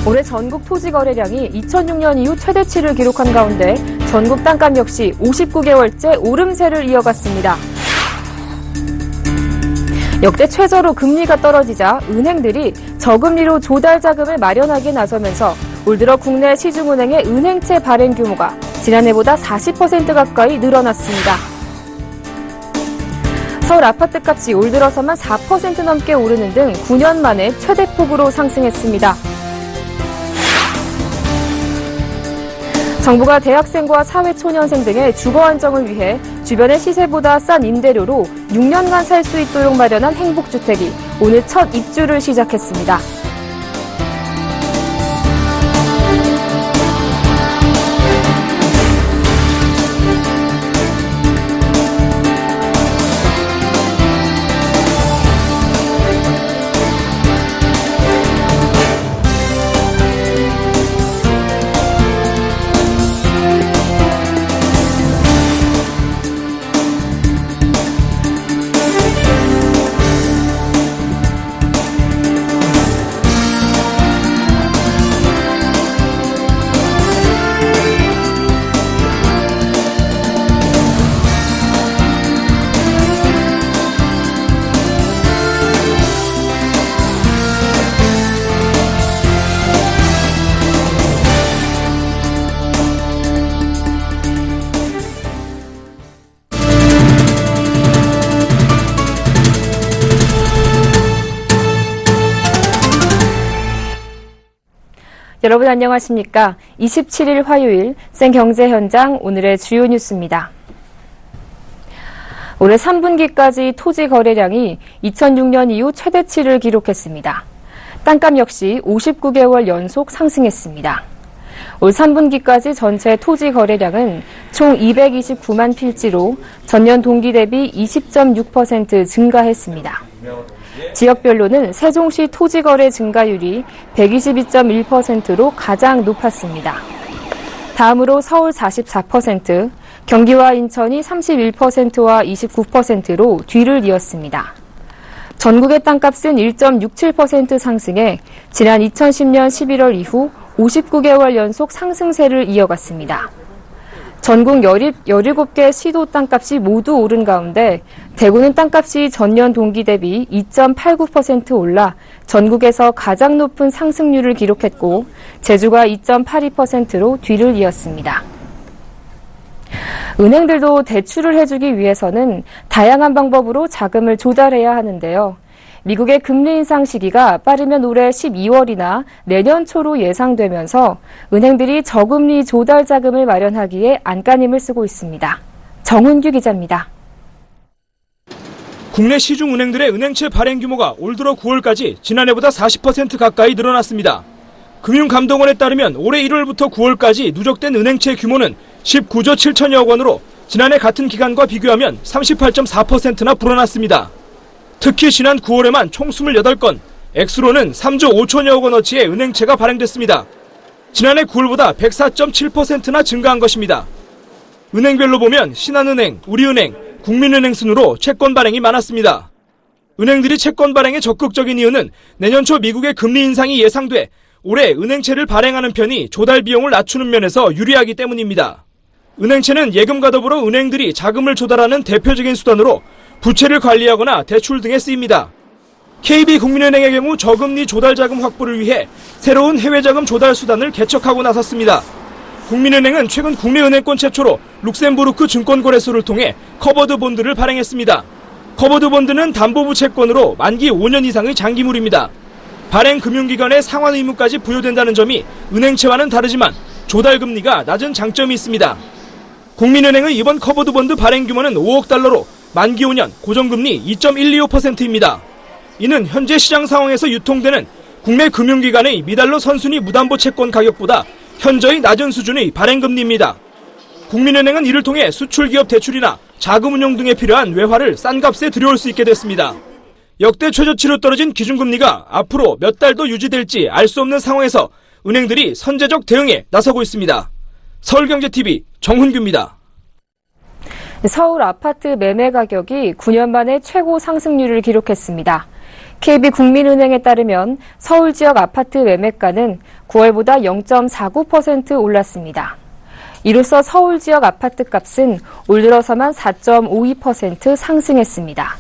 올해 전국 토지 거래량이 2006년 이후 최대치를 기록한 가운데 전국 땅값 역시 59개월째 오름세를 이어갔습니다. 역대 최저로 금리가 떨어지자 은행들이 저금리로 조달 자금을 마련하기에 나서면서 올 들어 국내 시중은행의 은행채 발행 규모가 지난해보다 40% 가까이 늘어났습니다. 서울 아파트값이 올 들어서만 4% 넘게 오르는 등 9년 만에 최대폭으로 상승했습니다. 정부가 대학생과 사회초년생 등의 주거 안정을 위해 주변의 시세보다 싼 임대료로 6년간 살 수 있도록 마련한 행복주택이 오늘 첫 입주를 시작했습니다. 여러분 안녕하십니까? 27일 화요일 생경제현장 오늘의 주요 뉴스입니다. 올해 3분기까지 토지 거래량이 2006년 이후 최대치를 기록했습니다. 땅값 역시 59개월 연속 상승했습니다. 올 3분기까지 전체 토지 거래량은 총 229만 필지로 전년 동기 대비 20.6% 증가했습니다. 지역별로는 세종시 토지거래 증가율이 122.1%로 가장 높았습니다. 다음으로 서울 44%, 경기와 인천이 31%와 29%로 뒤를 이었습니다. 전국의 땅값은 1.67% 상승해 지난 2010년 11월 이후 59개월 연속 상승세를 이어갔습니다. 전국 17개 시도 땅값이 모두 오른 가운데 대구는 땅값이 전년 동기 대비 2.89% 올라 전국에서 가장 높은 상승률을 기록했고 제주가 2.82%로 뒤를 이었습니다. 은행들도 대출을 해주기 위해서는 다양한 방법으로 자금을 조달해야 하는데요. 미국의 금리 인상 시기가 빠르면 올해 12월이나 내년 초로 예상되면서 은행들이 저금리 조달 자금을 마련하기에 안간힘을 쓰고 있습니다. 정훈규 기자입니다. 국내 시중은행들의 은행채 발행 규모가 올 들어 9월까지 지난해보다 40% 가까이 늘어났습니다. 금융감독원에 따르면 올해 1월부터 9월까지 누적된 은행채 규모는 19조 7천여억 원으로 지난해 같은 기간과 비교하면 38.4%나 불어났습니다. 특히 지난 9월에만 총 28건, 액수로는 3조 5천여억 원어치의 은행채가 발행됐습니다. 지난해 9월보다 104.7%나 증가한 것입니다. 은행별로 보면 신한은행, 우리은행, 국민은행 순으로 채권 발행이 많았습니다. 은행들이 채권 발행에 적극적인 이유는 내년 초 미국의 금리 인상이 예상돼 올해 은행채를 발행하는 편이 조달 비용을 낮추는 면에서 유리하기 때문입니다. 은행채는 예금과 더불어 은행들이 자금을 조달하는 대표적인 수단으로 부채를 관리하거나 대출 등에 쓰입니다. KB국민은행의 경우 저금리 조달 자금 확보를 위해 새로운 해외 자금 조달 수단을 개척하고 나섰습니다. 국민은행은 최근 국내 은행권 최초로 룩셈부르크 증권거래소를 통해 커버드 본드를 발행했습니다. 커버드 본드는 담보부 채권으로 만기 5년 이상의 장기물입니다. 발행 금융기관의 상환 의무까지 부여된다는 점이 은행채와는 다르지만 조달 금리가 낮은 장점이 있습니다. 국민은행의 이번 커버드 본드 발행 규모는 5억 달러로 만기 5년 고정금리 2.125%입니다. 이는 현재 시장 상황에서 유통되는 국내 금융기관의 미달러 선순위 무담보 채권 가격보다 현저히 낮은 수준의 발행금리입니다. 국민은행은 이를 통해 수출기업 대출이나 자금운용 등에 필요한 외화를 싼 값에 들여올 수 있게 됐습니다. 역대 최저치로 떨어진 기준금리가 앞으로 몇 달 더 유지될지 알 수 없는 상황에서 은행들이 선제적 대응에 나서고 있습니다. 서울경제TV 정훈규입니다. 서울 아파트 매매 가격이 9년 만에 최고 상승률을 기록했습니다. KB국민은행에 따르면 서울 지역 아파트 매매가는 9월보다 0.49% 올랐습니다. 이로써 서울 지역 아파트 값은 올 들어서만 4.52% 상승했습니다.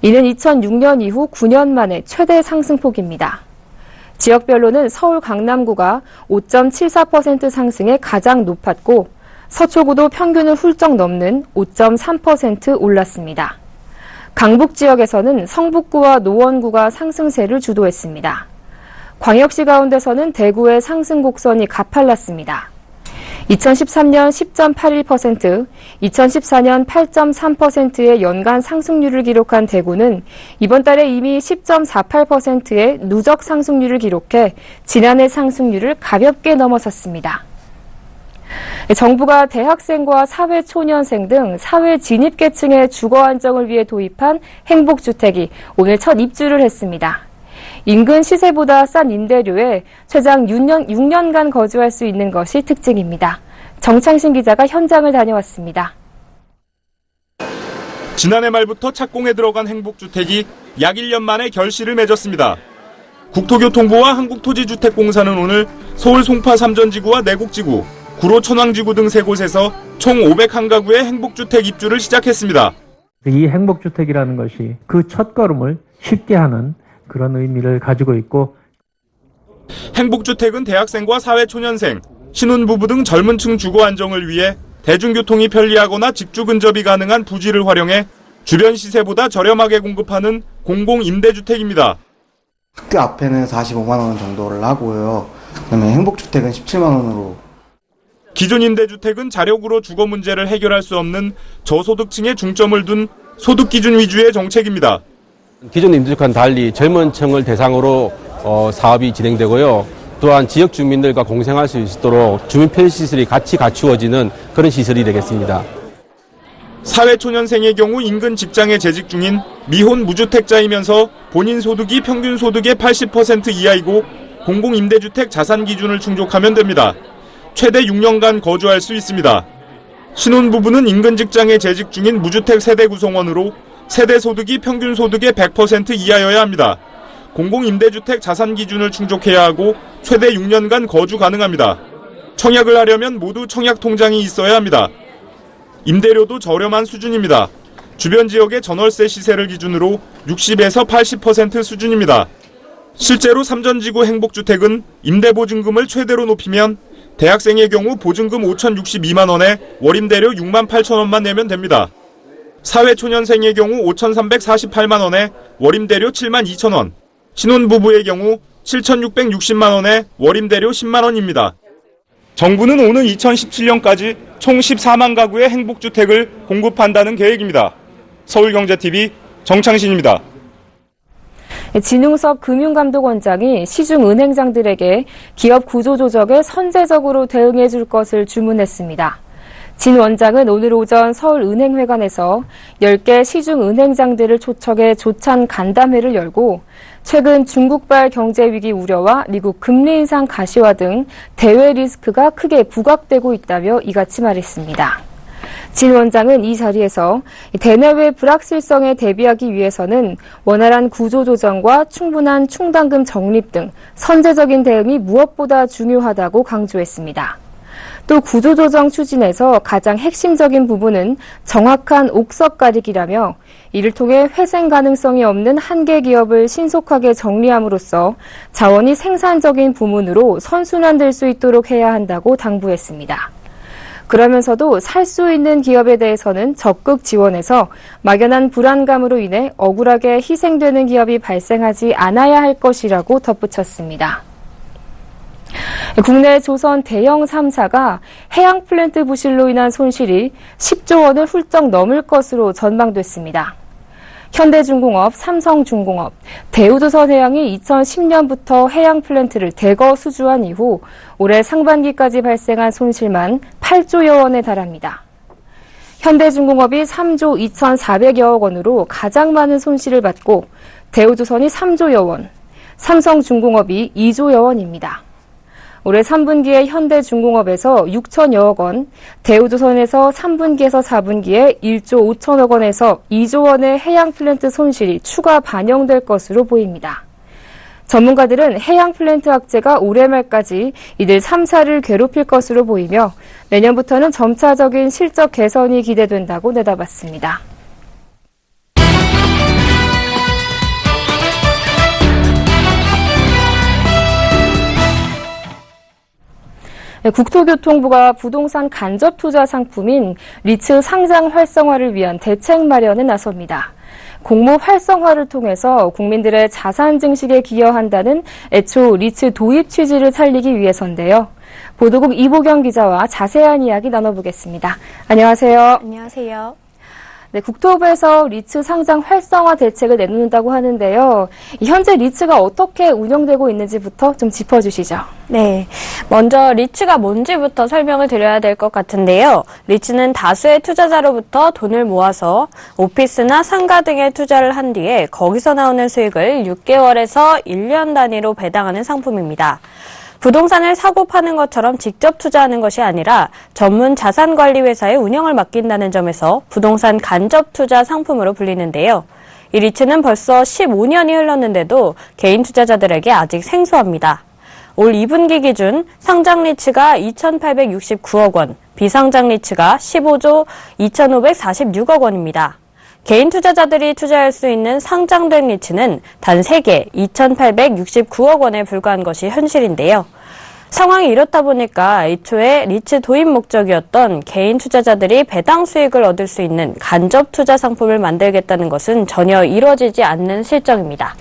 이는 2006년 이후 9년 만에 최대 상승폭입니다. 지역별로는 서울 강남구가 5.74% 상승해 가장 높았고 서초구도 평균을 훌쩍 넘는 5.3% 올랐습니다. 강북 지역에서는 성북구와 노원구가 상승세를 주도했습니다. 광역시 가운데서는 대구의 상승 곡선이 가팔랐습니다. 2013년 10.81%, 2014년 8.3%의 연간 상승률을 기록한 대구는 이번 달에 이미 10.48%의 누적 상승률을 기록해 지난해 상승률을 가볍게 넘어섰습니다. 정부가 대학생과 사회초년생 등 사회 진입계층의 주거 안정을 위해 도입한 행복주택이 오늘 첫 입주를 했습니다. 인근 시세보다 싼 임대료에 최장 6년간 거주할 수 있는 것이 특징입니다. 정창신 기자가 현장을 다녀왔습니다. 지난해 말부터 착공에 들어간 행복주택이 약 1년 만에 결실을 맺었습니다. 국토교통부와 한국토지주택공사는 오늘 서울 송파 삼전지구와 내곡지구, 구로 천왕지구 등 세 곳에서 총 501가구의 행복주택 입주를 시작했습니다. 이 행복주택이라는 것이 그 첫걸음을 쉽게 하는 그런 의미를 가지고 있고, 행복주택은 대학생과 사회초년생, 신혼부부 등 젊은 층 주거 안정을 위해 대중교통이 편리하거나 직주 근접이 가능한 부지를 활용해 주변 시세보다 저렴하게 공급하는 공공임대주택입니다. 학교 앞에는 45만 원 정도를 하고요. 그다음에 행복주택은 17만 원으로. 기존 임대주택은 자력으로 주거 문제를 해결할 수 없는 저소득층에 중점을 둔 소득 기준 위주의 정책입니다. 기존 임대주택과는 달리 젊은 층을 대상으로 사업이 진행되고요. 또한 지역 주민들과 공생할 수 있도록 주민 편의시설이 같이 갖추어지는 그런 시설이 되겠습니다. 사회초년생의 경우 인근 직장에 재직 중인 미혼 무주택자이면서 본인 소득이 평균 소득의 80% 이하이고 공공임대주택 자산 기준을 충족하면 됩니다. 최대 6년간 거주할 수 있습니다. 신혼부부는 인근 직장에 재직 중인 무주택 세대 구성원으로 세대 소득이 평균 소득의 100% 이하여야 합니다. 공공임대주택 자산 기준을 충족해야 하고 최대 6년간 거주 가능합니다. 청약을 하려면 모두 청약 통장이 있어야 합니다. 임대료도 저렴한 수준입니다. 주변 지역의 전월세 시세를 기준으로 60에서 80% 수준입니다. 실제로 삼전지구 행복주택은 임대보증금을 최대로 높이면 대학생의 경우 보증금 5,062만 원에 월임대료 6만 8천 원만 내면 됩니다. 사회초년생의 경우 5,348만 원에 월임대료 7만 2천 원, 신혼부부의 경우 7,660만 원에 월임대료 10만 원입니다. 정부는 오는 2017년까지 총 14만 가구의 행복주택을 공급한다는 계획입니다. 서울경제TV 정창신입니다. 진웅섭 금융감독원장이 시중은행장들에게 기업 구조조정에 선제적으로 대응해 줄 것을 주문했습니다. 진 원장은 오늘 오전 서울은행회관에서 10개 시중은행장들을 초청해 조찬 간담회를 열고 최근 중국발 경제위기 우려와 미국 금리 인상 가시화 등 대외 리스크가 크게 부각되고 있다며 이같이 말했습니다. 진 원장은 이 자리에서 대내외 불확실성에 대비하기 위해서는 원활한 구조조정과 충분한 충당금 적립 등 선제적인 대응이 무엇보다 중요하다고 강조했습니다. 또 구조조정 추진에서 가장 핵심적인 부분은 정확한 옥석 가리기라며 이를 통해 회생 가능성이 없는 한계 기업을 신속하게 정리함으로써 자원이 생산적인 부문으로 선순환될 수 있도록 해야 한다고 당부했습니다. 그러면서도 살 수 있는 기업에 대해서는 적극 지원해서 막연한 불안감으로 인해 억울하게 희생되는 기업이 발생하지 않아야 할 것이라고 덧붙였습니다. 국내 조선 대형 3사가 해양 플랜트 부실로 인한 손실이 10조 원을 훌쩍 넘을 것으로 전망됐습니다. 현대중공업, 삼성중공업, 대우조선해양이 2010년부터 해양 플랜트를 대거 수주한 이후 올해 상반기까지 발생한 손실만 8조여 원에 달합니다. 현대중공업이 3조 2,400여억 원으로 가장 많은 손실을 받고 대우조선이 3조여 원, 삼성중공업이 2조여 원입니다. 올해 3분기에 현대중공업에서 6천여억 원, 대우조선에서 3분기에서 4분기에 1조 5천억 원에서 2조 원의 해양 플랜트 손실이 추가 반영될 것으로 보입니다. 전문가들은 해양 플랜트 악재가 올해 말까지 이들 3사를 괴롭힐 것으로 보이며 내년부터는 점차적인 실적 개선이 기대된다고 내다봤습니다. 국토교통부가 부동산 간접 투자 상품인 리츠 상장 활성화를 위한 대책 마련에 나섭니다. 공모 활성화를 통해서 국민들의 자산 증식에 기여한다는 애초 리츠 도입 취지를 살리기 위해서인데요. 보도국 이보경 기자와 자세한 이야기 나눠보겠습니다. 안녕하세요. 안녕하세요. 네, 국토부에서 리츠 상장 활성화 대책을 내놓는다고 하는데요. 현재 리츠가 어떻게 운영되고 있는지부터 좀 짚어주시죠. 네, 먼저 리츠가 뭔지부터 설명을 드려야 될 것 같은데요. 리츠는 다수의 투자자로부터 돈을 모아서 오피스나 상가 등에 투자를 한 뒤에 거기서 나오는 수익을 6개월에서 1년 단위로 배당하는 상품입니다. 부동산을 사고 파는 것처럼 직접 투자하는 것이 아니라 전문 자산관리회사의 운영을 맡긴다는 점에서 부동산 간접 투자 상품으로 불리는데요. 이 리츠는 벌써 15년이 흘렀는데도 개인 투자자들에게 아직 생소합니다. 올 2분기 기준 상장 리츠가 2,869억 원, 비상장 리츠가 15조 2,546억 원입니다. 개인 투자자들이 투자할 수 있는 상장된 리츠는 단 3개 2,869억 원에 불과한 것이 현실인데요. 상황이 이렇다 보니까 애초에 리츠 도입 목적이었던 개인 투자자들이 배당 수익을 얻을 수 있는 간접 투자 상품을 만들겠다는 것은 전혀 이루어지지 않는 실정입니다.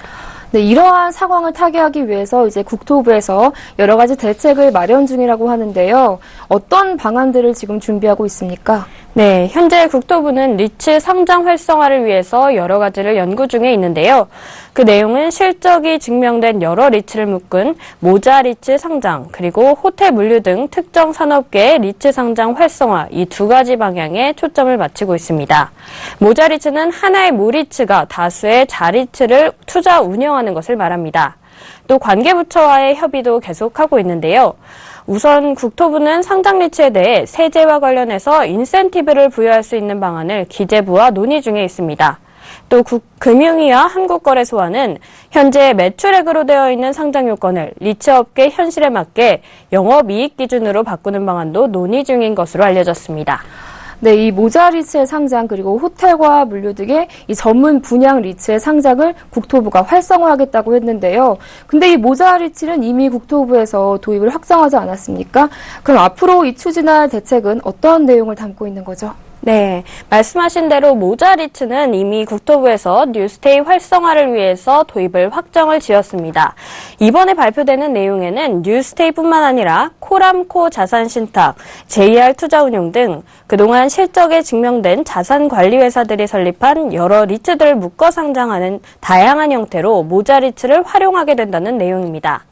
네, 이러한 상황을 타개하기 위해서 이제 국토부에서 여러 가지 대책을 마련 중이라고 하는데요. 어떤 방안들을 지금 준비하고 있습니까? 네, 현재 국토부는 리츠 상장 활성화를 위해서 여러 가지를 연구 중에 있는데요. 그 내용은 실적이 증명된 여러 리츠를 묶은 모자 리츠 상장, 그리고 호텔 물류 등 특정 산업계의 리츠 상장 활성화, 이 두 가지 방향에 초점을 맞추고 있습니다. 모자 리츠는 하나의 모리츠가 다수의 자리츠를 투자 운영하는 것을 말합니다. 또 관계부처와의 협의도 계속하고 있는데요. 우선 국토부는 상장 리츠에 대해 세제와 관련해서 인센티브를 부여할 수 있는 방안을 기재부와 논의 중에 있습니다. 또 금융위와 한국거래소와는 현재 매출액으로 되어 있는 상장 요건을 리츠업계 현실에 맞게 영업이익 기준으로 바꾸는 방안도 논의 중인 것으로 알려졌습니다. 네, 이 모자 리츠의 상장 그리고 호텔과 물류 등의 이 전문 분양 리츠의 상장을 국토부가 활성화하겠다고 했는데요. 근데 이 모자 리츠는 이미 국토부에서 도입을 확정하지 않았습니까? 그럼 앞으로 이 추진할 대책은 어떤 내용을 담고 있는 거죠? 네, 말씀하신 대로 모자 리츠는 이미 국토부에서 뉴스테이 활성화를 위해서 도입을 확정을 지었습니다. 이번에 발표되는 내용에는 뉴스테이뿐만 아니라 코람코 자산신탁, JR 투자운용 등 그동안 실적에 증명된 자산관리회사들이 설립한 여러 리츠들을 묶어 상장하는 다양한 형태로 모자 리츠를 활용하게 된다는 내용입니다.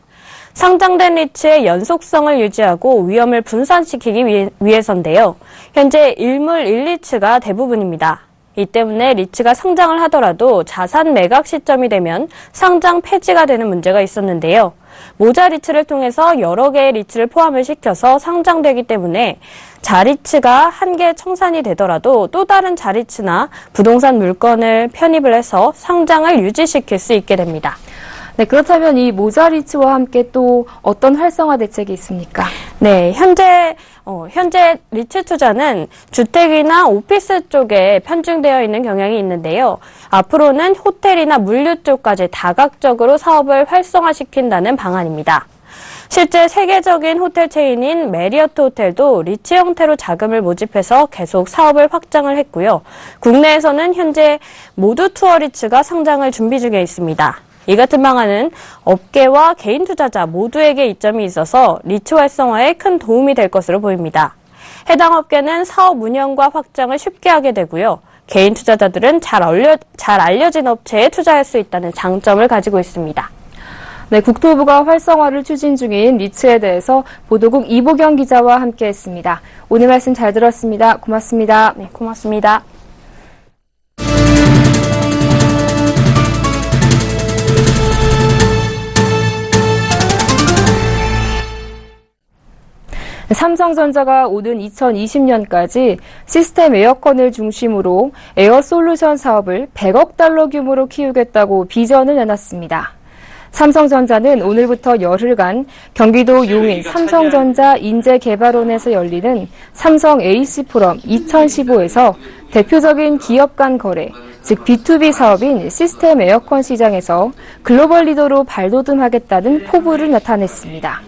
상장된 리츠의 연속성을 유지하고 위험을 분산시키기 위해서인데요. 현재 1물 1리츠가 대부분입니다. 이 때문에 리츠가 상장을 하더라도 자산 매각 시점이 되면 상장 폐지가 되는 문제가 있었는데요. 모자 리츠를 통해서 여러 개의 리츠를 포함을 시켜서 상장되기 때문에 자리츠가 한 개 청산이 되더라도 또 다른 자리츠나 부동산 물건을 편입을 해서 상장을 유지시킬 수 있게 됩니다. 네, 그렇다면 이 모자 리츠와 함께 또 어떤 활성화 대책이 있습니까? 네, 현재 리츠 투자는 주택이나 오피스 쪽에 편중되어 있는 경향이 있는데요. 앞으로는 호텔이나 물류 쪽까지 다각적으로 사업을 활성화시킨다는 방안입니다. 실제 세계적인 호텔 체인인 메리어트 호텔도 리츠 형태로 자금을 모집해서 계속 사업을 확장을 했고요. 국내에서는 현재 모두 투어 리츠가 상장을 준비 중에 있습니다. 이 같은 방안은 업계와 개인 투자자 모두에게 이점이 있어서 리츠 활성화에 큰 도움이 될 것으로 보입니다. 해당 업계는 사업 운영과 확장을 쉽게 하게 되고요. 개인 투자자들은 잘 알려진 업체에 투자할 수 있다는 장점을 가지고 있습니다. 네, 국토부가 활성화를 추진 중인 리츠에 대해서 보도국 이보경 기자와 함께했습니다. 오늘 말씀 잘 들었습니다. 고맙습니다. 네, 고맙습니다. 삼성전자가 오는 2020년까지 시스템 에어컨을 중심으로 에어 솔루션 사업을 100억 달러 규모로 키우겠다고 비전을 내놨습니다. 삼성전자는 오늘부터 열흘간 경기도 용인 삼성전자 인재개발원에서 열리는 삼성 AC 포럼 2015에서 대표적인 기업 간 거래, 즉 B2B 사업인 시스템 에어컨 시장에서 글로벌 리더로 발돋움하겠다는 포부를 나타냈습니다.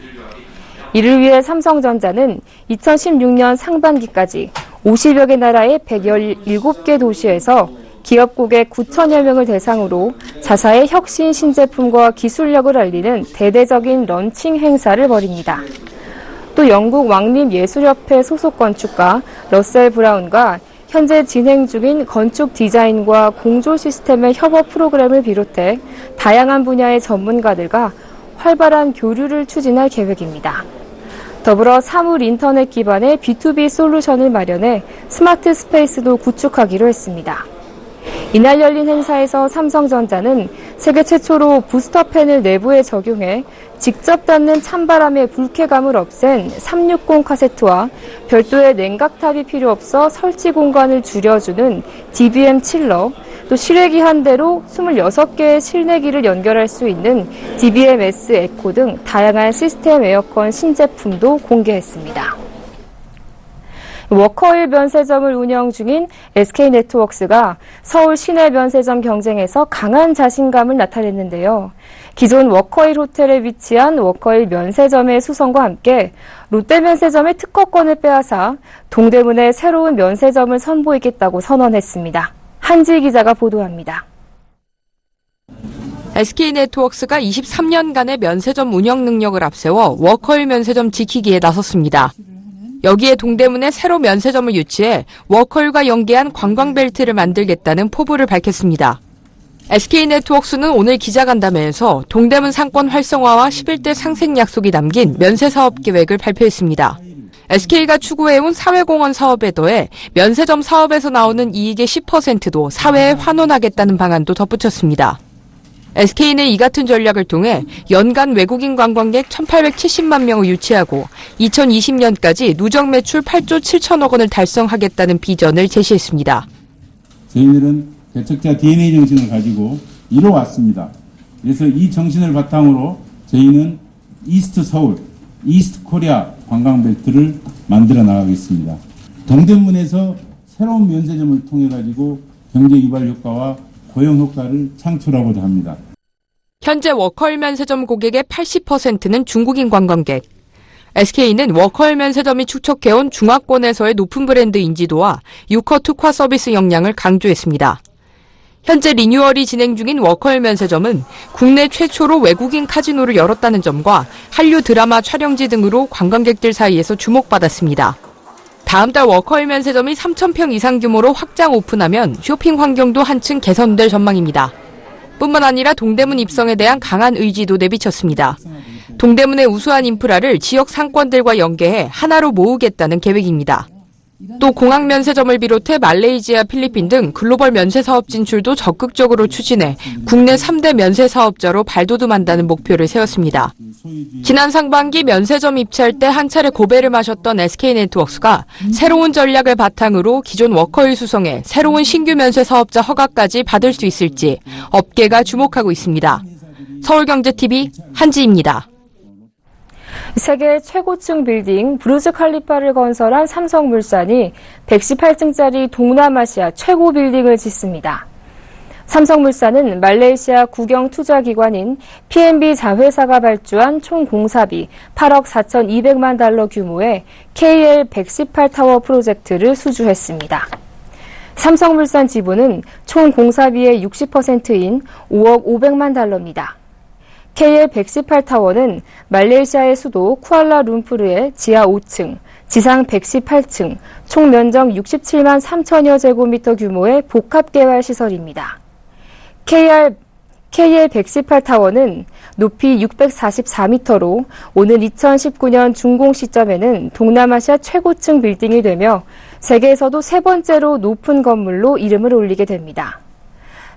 이를 위해 삼성전자는 2016년 상반기까지 50여 개 나라의 117개 도시에서 기업 고객 9천여 명을 대상으로 자사의 혁신 신제품과 기술력을 알리는 대대적인 런칭 행사를 벌입니다. 또 영국 왕립예술협회 소속 건축가 러셀 브라운과 현재 진행 중인 건축 디자인과 공조 시스템의 협업 프로그램을 비롯해 다양한 분야의 전문가들과 활발한 교류를 추진할 계획입니다. 더불어 사물 인터넷 기반의 B2B 솔루션을 마련해 스마트 스페이스도 구축하기로 했습니다. 이날 열린 행사에서 삼성전자는 세계 최초로 부스터팬을 내부에 적용해 직접 닿는 찬바람의 불쾌감을 없앤 360 카세트와 별도의 냉각탑이 필요 없어 설치 공간을 줄여주는 DBM 칠러, 또 실외기 한 대로 26개의 실내기를 연결할 수 있는 DBM-S 에코 등 다양한 시스템 에어컨 신제품도 공개했습니다. 워커힐 면세점을 운영 중인 SK네트워크스가 서울 시내 면세점 경쟁에서 강한 자신감을 나타냈는데요. 기존 워커힐 호텔에 위치한 워커힐 면세점의 수성과 함께 롯데 면세점의 특허권을 빼앗아 동대문에 새로운 면세점을 선보이겠다고 선언했습니다. 한지 기자가 보도합니다. SK네트워크스가 23년간의 면세점 운영 능력을 앞세워 워커힐 면세점 지키기에 나섰습니다. 여기에 동대문에 새로 면세점을 유치해 워커힐과 연계한 관광벨트를 만들겠다는 포부를 밝혔습니다. SK네트워크스는 오늘 기자간담회에서 동대문 상권 활성화와 11대 상생 약속이 담긴 면세사업 계획을 발표했습니다. SK가 추구해온 사회공헌 사업에 더해 면세점 사업에서 나오는 이익의 10%도 사회에 환원하겠다는 방안도 덧붙였습니다. SK는 이 같은 전략을 통해 연간 외국인 관광객 1,870만 명을 유치하고 2020년까지 누적 매출 8조 7천억 원을 달성하겠다는 비전을 제시했습니다. 저희들은 개척자 DNA 정신을 가지고 이뤄왔습니다. 그래서 이 정신을 바탕으로 저희는 이스트 서울, 이스트 코리아 관광벨트를 만들어 나가겠습니다. 동대문에서 새로운 면세점을 통해 가지고 경제 이발 효과와 고용 효과를 창출하고자 합니다. 현재 워커힐 면세점 고객의 80%는 중국인 관광객. SK는 워커힐 면세점이 축적해온 중화권에서의 높은 브랜드 인지도와 유커 특화 서비스 역량을 강조했습니다. 현재 리뉴얼이 진행 중인 워커힐 면세점은 국내 최초로 외국인 카지노를 열었다는 점과 한류 드라마 촬영지 등으로 관광객들 사이에서 주목받았습니다. 다음 달 워커힐 면세점이 3,000평 이상 규모로 확장 오픈하면 쇼핑 환경도 한층 개선될 전망입니다. 뿐만 아니라 동대문 입성에 대한 강한 의지도 내비쳤습니다. 동대문의 우수한 인프라를 지역 상권들과 연계해 하나로 모으겠다는 계획입니다. 또 공항 면세점을 비롯해 말레이시아, 필리핀 등 글로벌 면세 사업 진출도 적극적으로 추진해 국내 3대 면세 사업자로 발돋움한다는 목표를 세웠습니다. 지난 상반기 면세점 입찰 때 한 차례 고배를 마셨던 SK네트워크스가 새로운 전략을 바탕으로 기존 워커힐 수성에 새로운 신규 면세 사업자 허가까지 받을 수 있을지 업계가 주목하고 있습니다. 서울경제TV 한지입니다. 세계 최고층 빌딩 부르즈 칼리파를 건설한 삼성물산이 118층짜리 동남아시아 최고 빌딩을 짓습니다. 삼성물산은 말레이시아 국영투자기관인 PNB 자회사가 발주한 총 공사비 8억 4,200만 달러 규모의 KL118타워 프로젝트를 수주했습니다. 삼성물산 지분은 총 공사비의 60%인 5억 500만 달러입니다. KL118타워는 말레이시아의 수도 쿠알라룸푸르의 지하 5층, 지상 118층, 총 면적 67만 3천여 제곱미터 규모의 복합개발 시설입니다. KL118타워는 높이 644m로 오는 2019년 준공 시점에는 동남아시아 최고층 빌딩이 되며 세계에서도 세 번째로 높은 건물로 이름을 올리게 됩니다.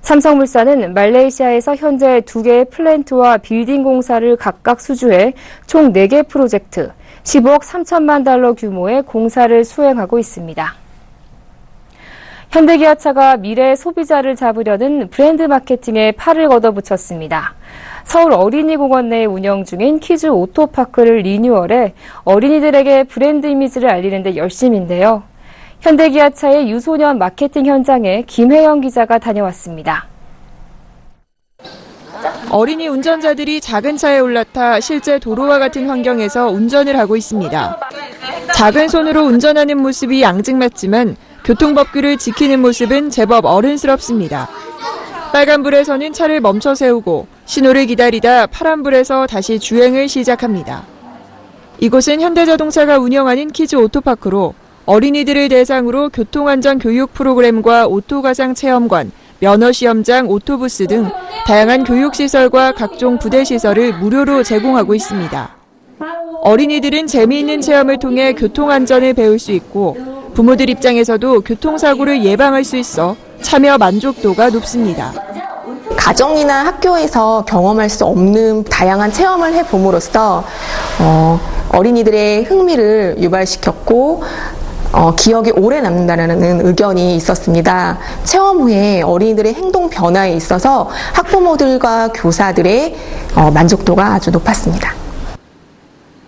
삼성물산은 말레이시아에서 현재 2개의 플랜트와 빌딩 공사를 각각 수주해 총 4개 프로젝트, 15억 3천만 달러 규모의 공사를 수행하고 있습니다. 현대기아차가 미래의 소비자를 잡으려는 브랜드 마케팅에 팔을 걷어붙였습니다. 서울 어린이공원 내에 운영 중인 키즈 오토파크를 리뉴얼해 어린이들에게 브랜드 이미지를 알리는 데 열심인데요. 현대기아차의 유소년 마케팅 현장에 김혜영 기자가 다녀왔습니다. 어린이 운전자들이 작은 차에 올라타 실제 도로와 같은 환경에서 운전을 하고 있습니다. 작은 손으로 운전하는 모습이 앙증맞지만 교통법규를 지키는 모습은 제법 어른스럽습니다. 빨간불에서는 차를 멈춰 세우고 신호를 기다리다 파란불에서 다시 주행을 시작합니다. 이곳은 현대자동차가 운영하는 키즈 오토파크로 어린이들을 대상으로 교통안전 교육 프로그램과 오토가상 체험관, 면허시험장, 오토부스 등 다양한 교육시설과 각종 부대시설을 무료로 제공하고 있습니다. 어린이들은 재미있는 체험을 통해 교통안전을 배울 수 있고 부모들 입장에서도 교통사고를 예방할 수 있어 참여 만족도가 높습니다. 가정이나 학교에서 경험할 수 없는 다양한 체험을 해봄으로써 어린이들의 흥미를 유발시켰고 기억이 오래 남는다는 의견이 있었습니다. 체험 후에 어린이들의 행동 변화에 있어서 학부모들과 교사들의 만족도가 아주 높았습니다.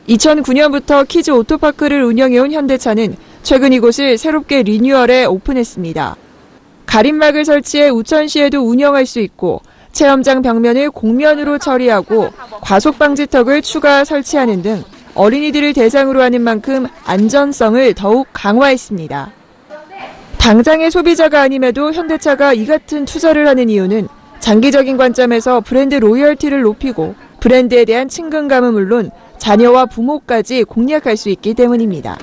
2009년부터 키즈 오토파크를 운영해온 현대차는 최근 이곳을 새롭게 리뉴얼해 오픈했습니다. 가림막을 설치해 우천시에도 운영할 수 있고 체험장 벽면을 공면으로 처리하고 과속방지턱을 추가 설치하는 등 어린이들을 대상으로 하는 만큼 안전성을 더욱 강화했습니다. 당장의 소비자가 아님에도 현대차가 이 같은 투자를 하는 이유는 장기적인 관점에서 브랜드 로열티를 높이고 브랜드에 대한 친근감은 물론 자녀와 부모까지 공략할 수 있기 때문입니다.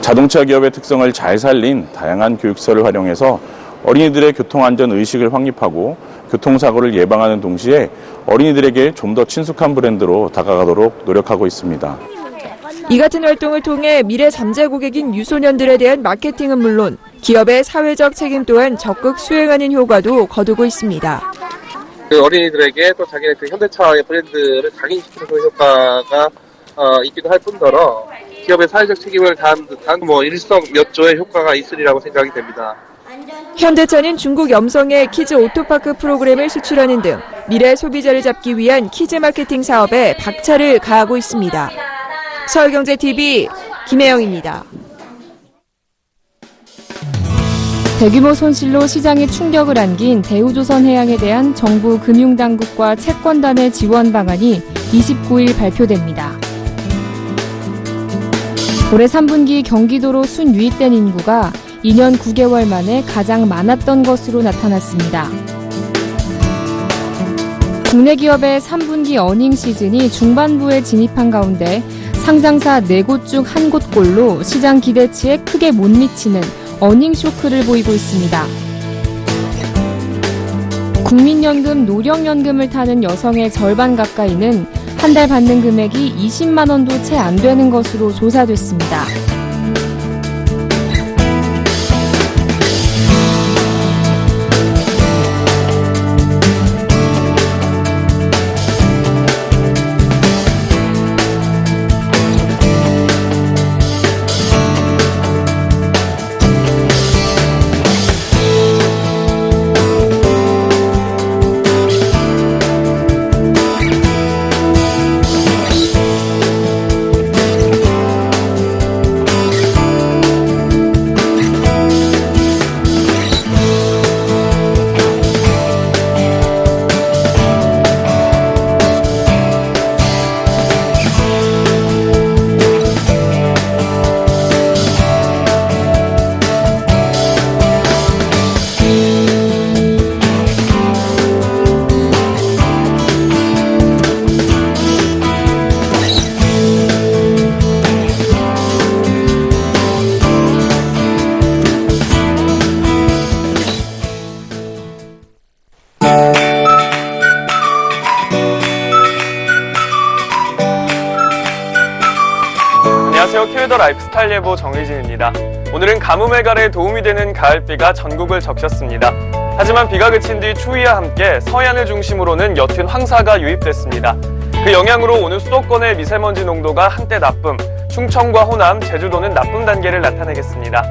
자동차 기업의 특성을 잘 살린 다양한 교육시설을 활용해서 어린이들의 교통안전 의식을 확립하고 교통사고를 예방하는 동시에 어린이들에게 좀 더 친숙한 브랜드로 다가가도록 노력하고 있습니다. 이 같은 활동을 통해 미래 잠재 고객인 유소년들에 대한 마케팅은 물론 기업의 사회적 책임 또한 적극 수행하는 효과도 거두고 있습니다. 그 어린이들에게 또 자기네 그 현대차의 브랜드를 각인시키는 효과가 있기도 할 뿐더러 기업의 사회적 책임을 다한 듯한 일석 몇 조의 효과가 있으리라고 생각이 됩니다. 현대차는 중국 염성의 키즈 오토파크 프로그램을 수출하는 등 미래 소비자를 잡기 위한 키즈 마케팅 사업에 박차를 가하고 있습니다. 서울경제TV 김혜영입니다. 대규모 손실로 시장에 충격을 안긴 대우조선해양에 대한 정부 금융당국과 채권단의 지원 방안이 29일 발표됩니다. 올해 3분기 경기도로 순유입된 인구가 2년 9개월 만에 가장 많았던 것으로 나타났습니다. 국내 기업의 3분기 어닝 시즌이 중반부에 진입한 가운데 상장사 4곳 중 1곳꼴로 시장 기대치에 크게 못 미치는 어닝 쇼크를 보이고 있습니다. 국민연금, 노령연금을 타는 여성의 절반 가까이는 한 달 받는 금액이 20만 원도 채 안 되는 것으로 조사됐습니다. 안녕하세요. 큐더 라이프스타일 예보 정의진입니다. 오늘은 가뭄 해결에 도움이 되는 가을비가 전국을 적셨습니다. 하지만 비가 그친 뒤 추위와 함께 서해안을 중심으로는 옅은 황사가 유입됐습니다. 그 영향으로 오늘 수도권의 미세먼지 농도가 한때 나쁨, 충청과 호남, 제주도는 나쁨 단계를 나타내겠습니다.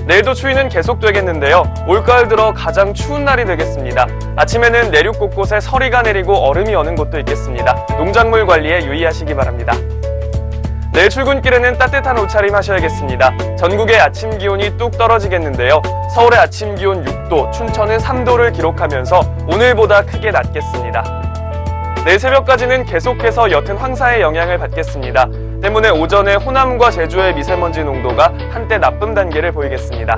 내일도 추위는 계속되겠는데요. 올가을 들어 가장 추운 날이 되겠습니다. 아침에는 내륙 곳곳에 서리가 내리고 얼음이 어는 곳도 있겠습니다. 농작물 관리에 유의하시기 바랍니다. 내일 출근길에는 따뜻한 옷차림 하셔야겠습니다. 전국의 아침 기온이 뚝 떨어지겠는데요. 서울의 아침 기온 6도, 춘천은 3도를 기록하면서 오늘보다 크게 낮겠습니다. 내일 새벽까지는 계속해서 옅은 황사의 영향을 받겠습니다. 때문에 오전에 호남과 제주의 미세먼지 농도가 한때 나쁨 단계를 보이겠습니다.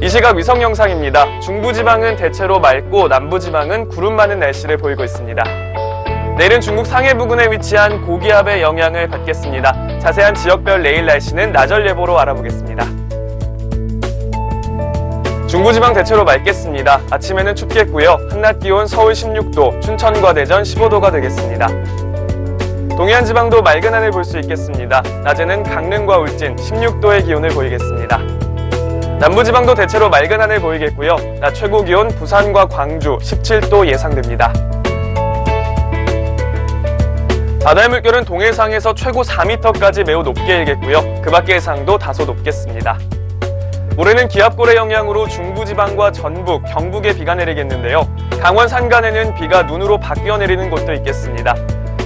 이 시각 위성 영상입니다. 중부지방은 대체로 맑고 남부지방은 구름 많은 날씨를 보이고 있습니다. 내일은 중국 상해 부근에 위치한 고기압의 영향을 받겠습니다. 자세한 지역별 내일 날씨는 나절 예보로 알아보겠습니다. 중부지방 대체로 맑겠습니다. 아침에는 춥겠고요. 한낮 기온 서울 16도, 춘천과 대전 15도가 되겠습니다. 동해안 지방도 맑은 하늘 볼 수 있겠습니다. 낮에는 강릉과 울진 16도의 기온을 보이겠습니다. 남부지방도 대체로 맑은 하늘 보이겠고요. 낮 최고 기온 부산과 광주 17도 예상됩니다. 바다의 물결은 동해상에서 최고 4m까지 매우 높게 일겠고요. 그 밖의 해상도 다소 높겠습니다. 모레는 기압골의 영향으로 중부지방과 전북, 경북에 비가 내리겠는데요. 강원 산간에는 비가 눈으로 바뀌어 내리는 곳도 있겠습니다.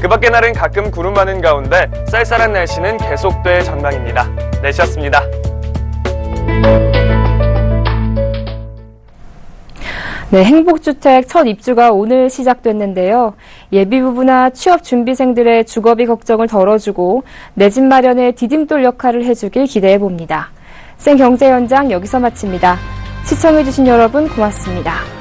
그 밖의 날은 가끔 구름 많은 가운데 쌀쌀한 날씨는 계속될 전망입니다. 날씨였습니다. 네, 행복주택 첫 입주가 오늘 시작됐는데요. 예비부부나 취업준비생들의 주거비 걱정을 덜어주고 내 집 마련에 디딤돌 역할을 해주길 기대해봅니다. 생경제 현장 여기서 마칩니다. 시청해주신 여러분 고맙습니다.